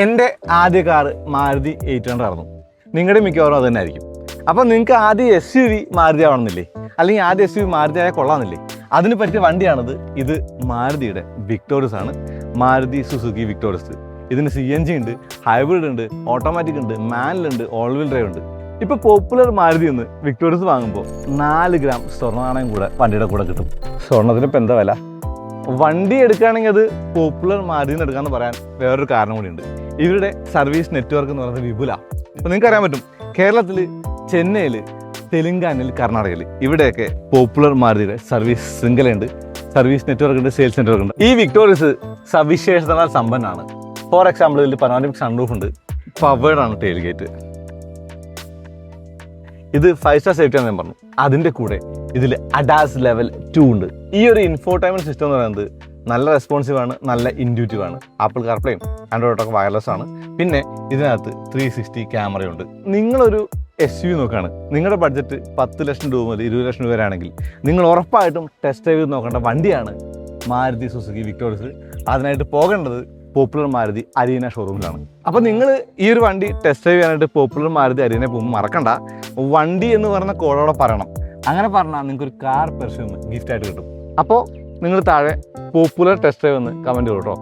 എൻ്റെ ആദ്യ കാറ് മാരുതി 800 ആയിരുന്നു. നിങ്ങളുടെ മിക്കവാറും അത് തന്നെ ആയിരിക്കും. അപ്പോൾ നിങ്ങൾക്ക് ആദ്യം SUV മാരുതി ആവണമെന്നില്ലേ, അല്ലെങ്കിൽ ആദ്യം SUV മാരുതി ആയാൽ കൊള്ളാമെന്നില്ലേ? അതിന് പറ്റിയ വണ്ടിയാണിത്. ഇത് മാരുതിയുടെ വിക്ടോറിയസ് ആണ്. Maruti Suzuki victorious. ഇതിന് CNG ഉണ്ട്, ഹൈബ്രിഡ് ഉണ്ട്, ഓട്ടോമാറ്റിക് ഉണ്ട്, മാനുവൽ ഉണ്ട്, ഓൾ വീൽ ഡ്രൈവ് ഉണ്ട്. ഇപ്പോൾ പോപ്പുലർ മാരുതി നിന്ന് വിക്ടോറിയസ് വാങ്ങുമ്പോൾ 4 ഗ്രാം സ്വർണ്ണനാണയം കൂടെ വണ്ടിയുടെ കൂടെ കിട്ടും. സ്വർണ്ണത്തിന് ഇപ്പം എന്താ വില? വണ്ടി എടുക്കുകയാണെങ്കിൽ അത് പോപ്പുലർ മാരുതി നിന്ന് എടുക്കാമെന്ന് പറയാൻ വേറൊരു കാരണം കൂടിയുണ്ട്. ഇവരുടെ സർവീസ് നെറ്റ്വർക്ക് എന്ന് പറയുന്നത് വിപുലമാണ്. അപ്പോൾ നിങ്ങൾക്ക് അറിയാൻ പറ്റും, കേരളത്തിൽ ചെന്നൈയിൽ, തെലുങ്കാനയിൽ, കർണാടകയിൽ ഇവിടെയൊക്കെ പോപ്പുലർ മാരുതിയുടെ സർവീസ് ശൃംഖലയുണ്ട്, സർവീസ് നെറ്റ്വർക്ക് ഉണ്ട്, സെയിൽസ് നെറ്റ്വർക്ക് ഉണ്ട്. ഈ വിക്ടോറിയസ് സവിശേഷതകളാൽ സമ്പന്നമാണ്. ഫോർ എക്സാമ്പിൾ, ഇതിൽ പനോരമിക് സൺറൂഫ് ഉണ്ട്, പവേർഡ് ആണ് ടെയിൽ ഗേറ്റ്. ഇത് 5 സ്റ്റാർ സേഫ്റ്റി ആണെന്ന് ഞാൻ പറഞ്ഞു. അതിൻ്റെ കൂടെ ഇതിൽ ADAS ലെവൽ 2 ഉണ്ട്. ഈ ഒരു ഇൻഫോർടൈൻമെൻറ്റ് സിസ്റ്റം എന്ന് പറയുന്നത് നല്ല റെസ്പോൺസീവ് ആണ്, നല്ല ഇൻറ്റ്യൂറ്റീവ് ആണ്. ആപ്പിൾ കാർപ്ലേയും ആൻഡ്രോയിഡ് ഓട്ടോ വയർലെസ് ആണ്. പിന്നെ ഇതിനകത്ത് 360 ക്യാമറയുണ്ട്. നിങ്ങളൊരു SUV നോക്കുകയാണ്, നിങ്ങളുടെ ബഡ്ജറ്റ് 10 ലക്ഷം രൂപ മുതൽ 20 ലക്ഷം രൂപ വരെ ആണെങ്കിൽ നിങ്ങൾ ഉറപ്പായിട്ടും ടെസ്റ്റ് ഡ്രൈവ് ചെയ്ത് നോക്കേണ്ട വണ്ടിയാണ് മാരുതി സുസുക്കി വിക്ടോറിയസ്. അതിനായിട്ട് പോകേണ്ടത് പോപ്പുലർ മാരുതി അരീന ഷോറൂമിലാണ്. അപ്പോൾ നിങ്ങൾ ഈ ഒരു വണ്ടി ടെസ്റ്റ് ഡ്രൈവ് ചെയ്യാനായിട്ട് പോപ്പുലർ മാരുതി അരീന പോകുമ്പോൾ മറക്കണ്ട, വണ്ടി എന്ന് പറഞ്ഞ കോളോടെ പറയണം. അങ്ങനെ പറഞ്ഞാൽ നിങ്ങൾക്കൊരു കാർ പെർഫ്യൂം ഗിഫ്റ്റായിട്ട് കിട്ടും. അപ്പോൾ നിങ്ങൾ താഴെ പോപ്പുലർ ടെസ്റ്റ് ഡ്രൈവ് എന്ന് കമൻറ്റ് ചെയ്തു കേട്ടോ.